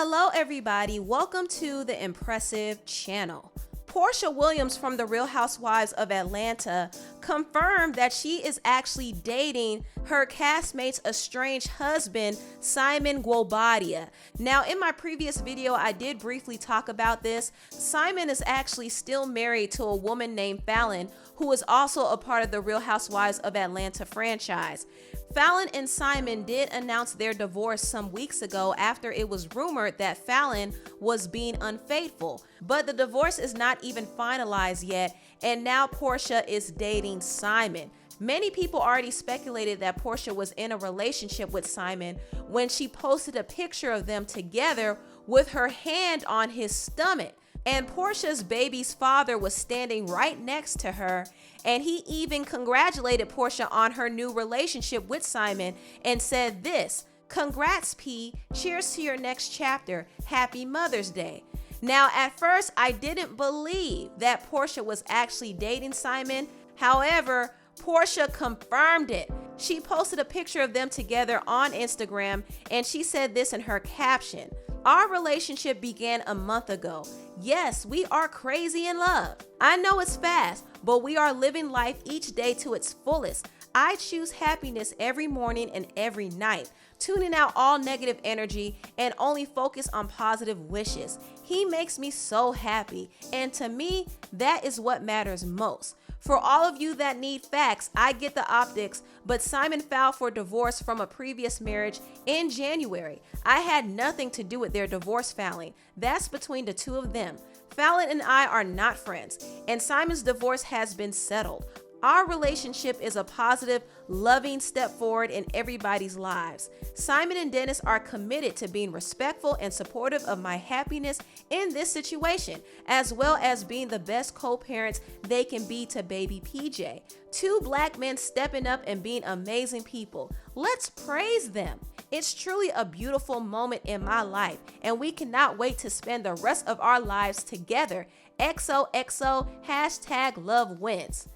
Hello everybody, welcome to the Empressive channel. Porsha Williams from the Real Housewives of Atlanta confirmed that she is actually dating her castmate's estranged husband, Simon Guobadia. Now, in my previous video, I did briefly talk about this. Simon is actually still married to a woman named Falynn, who is also a part of the Real Housewives of Atlanta franchise. Falynn and Simon did announce their divorce some weeks ago after it was rumored that Falynn was being unfaithful. But the divorce is not even finalized yet, and now Porsha is dating Simon. Many people already speculated that Porsha was in a relationship with Simon when she posted a picture of them together with her hand on his stomach. And Porsha's baby's father was standing right next to her, and he even congratulated Porsha on her new relationship with Simon and said this: "Congrats, P. Cheers to your next chapter. Happy Mother's Day." Now, at first, I didn't believe that Porsha was actually dating Simon. However, Porsha confirmed it. She posted a picture of them together on Instagram, and she said this in her caption: "Our relationship began a month ago. Yes, we are crazy in love. I know it's fast, but we are living life each day to its fullest. I choose happiness every morning and every night, tuning out all negative energy and only focus on positive wishes. He makes me so happy, and to me, that is what matters most. For all of you that need facts, I get the optics, but Simon filed for divorce from a previous marriage in January. I had nothing to do with their divorce filing. That's between the two of them. Falynn and I are not friends, and Simon's divorce has been settled. Our relationship is a positive, loving step forward in everybody's lives. Simon and Dennis are committed to being respectful and supportive of my happiness in this situation, as well as being the best co-parents they can be to baby PJ. Two black men stepping up and being amazing people. Let's praise them. It's truly a beautiful moment in my life, and we cannot wait to spend the rest of our lives together. XOXO, #LoveWins.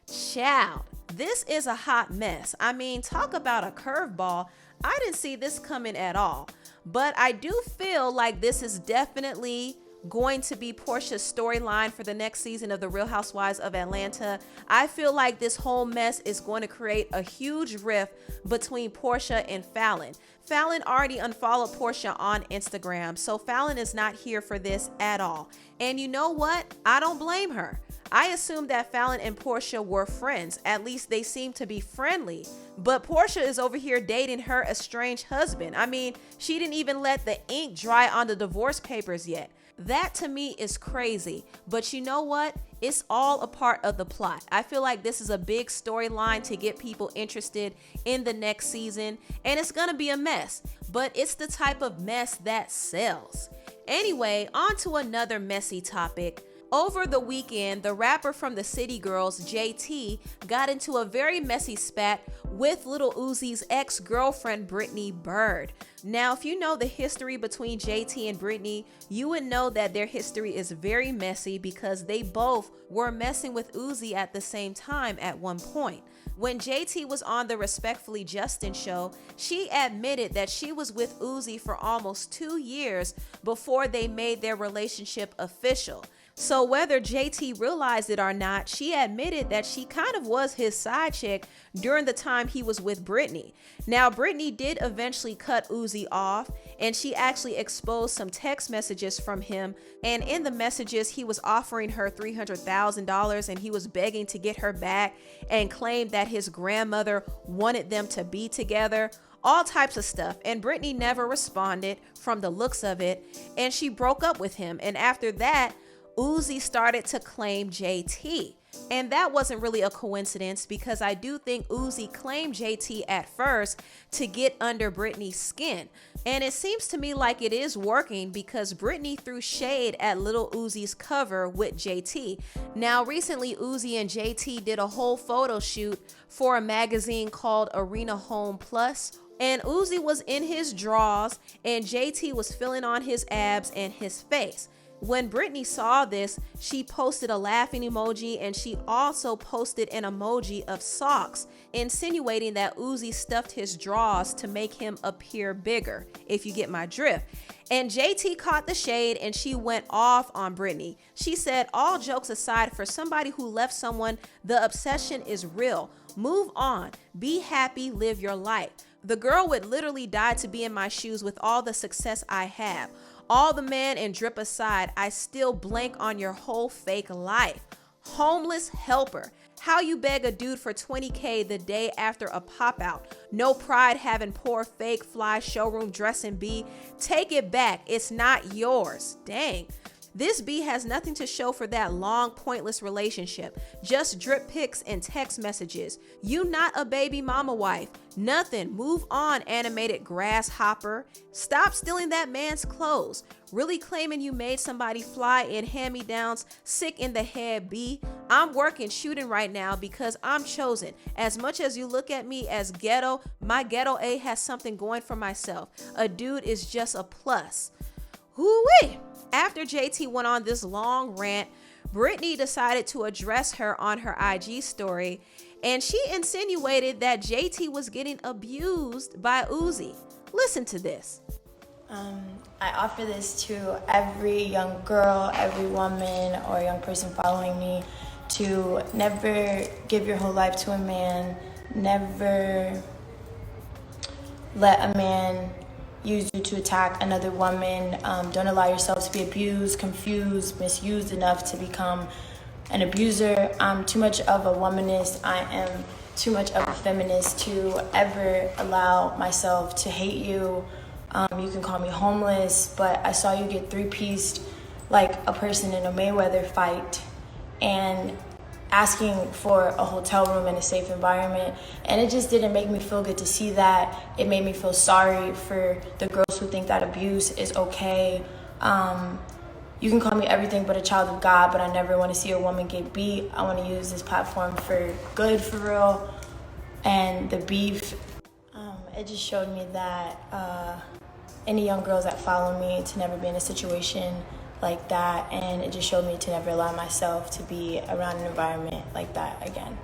Child, this is a hot mess. I mean, talk about a curveball. I didn't see this coming at all. But I do feel like this is definitely going to be Porsha's storyline for the next season of the Real Housewives of Atlanta. I feel like this whole mess is going to create a huge rift between Porsha and Falynn. Falynn already unfollowed Porsha on Instagram, so Falynn is not here for this at all. And you know what? I don't blame her. I assumed that Falynn and Porsha were friends. At least they seem to be friendly. But Porsha is over here dating her estranged husband. I mean, she didn't even let the ink dry on the divorce papers yet. That to me is crazy. But you know what? It's all a part of the plot. I feel like this is a big storyline to get people interested in the next season. And it's gonna be a mess. But it's the type of mess that sells. Anyway, on to another messy topic. Over the weekend, the rapper from the City Girls, JT, got into a very messy spat with Lil Uzi's ex-girlfriend, Brittany Byrd. Now, if you know the history between JT and Brittany, you would know that their history is very messy because they both were messing with Uzi at the same time at one point. When JT was on the Respectfully Justin show, she admitted that she was with Uzi for almost 2 years before they made their relationship official. So whether JT realized it or not, she admitted that she kind of was his side chick during the time he was with Brittany. Now, Brittany did eventually cut Uzi off, and she actually exposed some text messages from him. And in the messages, he was offering her $300,000 and he was begging to get her back and claimed that his grandmother wanted them to be together. All types of stuff. And Brittany never responded from the looks of it, and she broke up with him. And after that, Uzi started to claim JT. And that wasn't really a coincidence because I do think Uzi claimed JT at first to get under Brittany's skin. And it seems to me like it is working because Brittany threw shade at Lil Uzi's cover with JT. Now, recently, Uzi and JT did a whole photo shoot for a magazine called Arena Home Plus. And Uzi was in his drawers and JT was filling on his abs and his face. When Brittany saw this, she posted a laughing emoji, and she also posted an emoji of socks, insinuating that Uzi stuffed his drawers to make him appear bigger, if you get my drift. And JT caught the shade, and she went off on Brittany. She said, all jokes aside, for somebody who left someone, the obsession is real. Move on, be happy, live your life. The girl would literally die to be in my shoes with all the success I have. All the man and drip aside, I still blank on your whole fake life. Homeless helper. How you beg a dude for 20K the day after a pop out. No pride having poor fake fly showroom dressing B. Take it back. It's not yours. Dang. This B has nothing to show for that long, pointless relationship. Just drip pics and text messages. You not a baby mama wife. Nothing. Move on, animated grasshopper. Stop stealing that man's clothes. Really claiming you made somebody fly in hand-me-downs. Sick in the head, B. I'm working, shooting right now because I'm chosen. As much as you look at me as ghetto, my ghetto A has something going for myself. A dude is just a plus. Hoo-wee. After JT went on this long rant, Brittany decided to address her on her IG story, and she insinuated that JT was getting abused by Uzi. Listen to this. I offer this to every young girl, every woman, or young person following me to never give your whole life to a man, never let a man use you to attack another woman. Don't allow yourself to be abused, confused, misused enough to become an abuser. I'm too much of a womanist. I am too much of a feminist to ever allow myself to hate you. You can call me homeless, but I saw you get three-pieced like a person in a Mayweather fight and asking for a hotel room in a safe environment, and it just didn't make me feel good to see that. It made me feel sorry for the girls who think that abuse is okay. You can call me everything but a child of God, but I never want to see a woman get beat. I want to use this platform for good, for real. And the beef, it just showed me that any young girls that follow me to never be in a situation like that, and it just showed me to never allow myself to be around an environment like that again.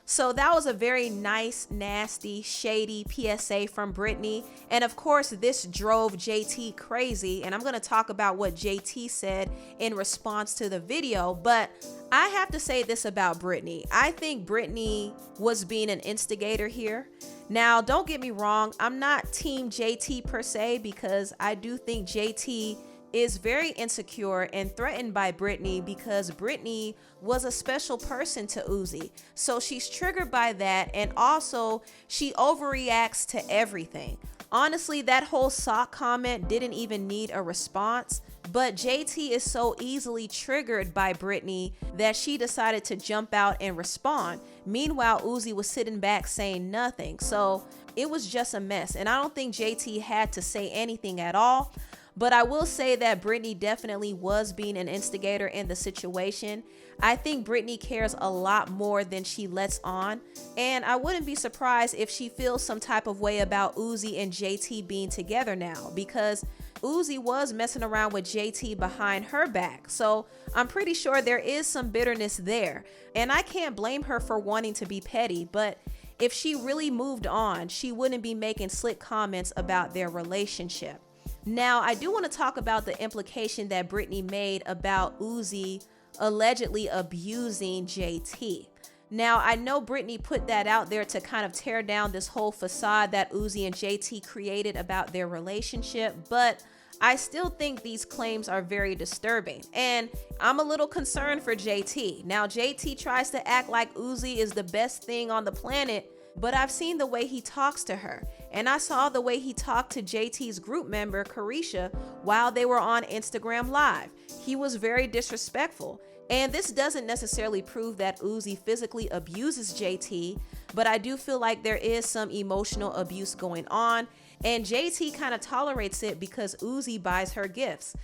So that was a very nice, nasty, shady PSA from Brittany. And of course, this drove JT crazy. And I'm going to talk about what JT said in response to the video. But I have to say this about Brittany. I think Brittany was being an instigator here. Now, don't get me wrong. I'm not team JT per se, because I do think JT is very insecure and threatened by Brittany because Brittany was a special person to Uzi. So she's triggered by that, and also she overreacts to everything. Honestly, that whole sock comment didn't even need a response, but JT is so easily triggered by Brittany that she decided to jump out and respond. Meanwhile, Uzi was sitting back saying nothing. So it was just a mess, and I don't think JT had to say anything at all. But I will say that Brittany definitely was being an instigator in the situation. I think Brittany cares a lot more than she lets on. And I wouldn't be surprised if she feels some type of way about Uzi and JT being together now, because Uzi was messing around with JT behind her back. So I'm pretty sure there is some bitterness there. And I can't blame her for wanting to be petty, but if she really moved on, she wouldn't be making slick comments about their relationship. Now, I do want to talk about the implication that Brittany made about Uzi allegedly abusing JT. Now, I know Brittany put that out there to kind of tear down this whole facade that Uzi and JT created about their relationship, but I still think these claims are very disturbing, and I'm a little concerned for JT. Now, JT tries to act like Uzi is the best thing on the planet, but I've seen the way he talks to her, and I saw the way he talked to JT's group member, Carisha, while they were on Instagram Live. He was very disrespectful, and this doesn't necessarily prove that Uzi physically abuses JT, but I do feel like there is some emotional abuse going on, and JT kind of tolerates it because Uzi buys her gifts.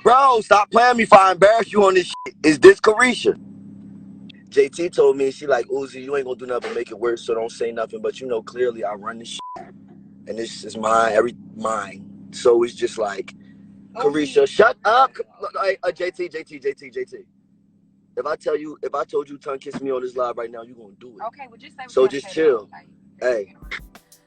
Bro, stop playing me if I embarrass you on this shit. Is this Carisha? JT told me, she like, Uzi, you ain't gonna do nothing but make it worse, so don't say nothing. But you know, clearly I run this shit, and this is mine. So it's just like, Carisha, shut up. JT. If I told you tongue kiss me on this live right now, you gonna do it. Okay, well just say. So just chill. Hey.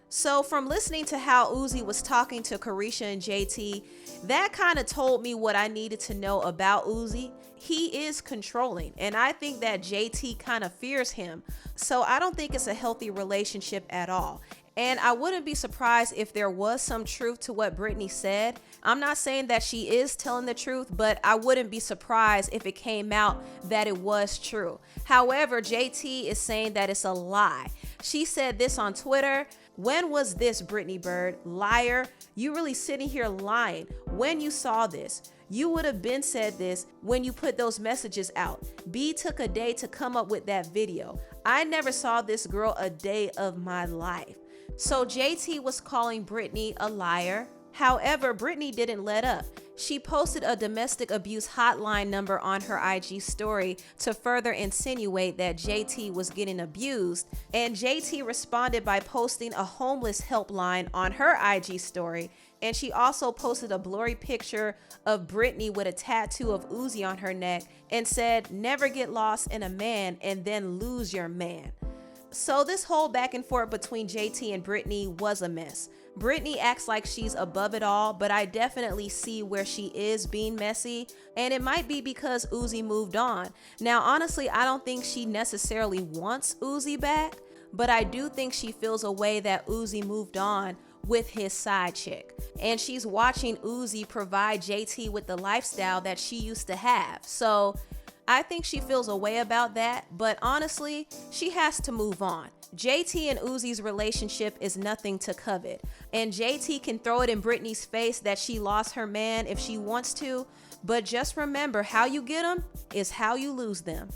So from listening to how Uzi was talking to Carisha and JT, that kind of told me what I needed to know about Uzi. He is controlling, and I think that JT kind of fears him. So I don't think it's a healthy relationship at all. And I wouldn't be surprised if there was some truth to what Brittany said. I'm not saying that she is telling the truth, but I wouldn't be surprised if it came out that it was true. However, JT is saying that it's a lie. She said this on Twitter. When was this, Brittany Byrd? Liar. You really sitting here lying. When you saw this, you would have been said this when you put those messages out. B took a day to come up with that video. I never saw this girl a day of my life. So JT was calling Brittany a liar. However, Brittany didn't let up. She posted a domestic abuse hotline number on her IG story to further insinuate that JT was getting abused. And JT responded by posting a homeless helpline on her IG story. And she also posted a blurry picture of Brittany with a tattoo of Uzi on her neck and said, "Never get lost in a man and then lose your man." So this whole back and forth between JT and Brittany was a mess. Brittany acts like she's above it all, but I definitely see where she is being messy, and it might be because Uzi moved on. Now, honestly, I don't think she necessarily wants Uzi back, but I do think she feels a way that Uzi moved on with his side chick, and she's watching Uzi provide JT with the lifestyle that she used to have. So I think she feels a way about that, but honestly, she has to move on. JT and Uzi's relationship is nothing to covet, and JT can throw it in Brittany's face that she lost her man if she wants to, but just remember, how you get them is how you lose them.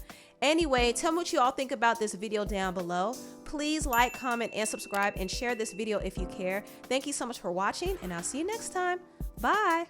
Anyway, tell me what you all think about this video down below. Please like, comment, and subscribe, and share this video if you care. Thank you so much for watching, and I'll see you next time. Bye.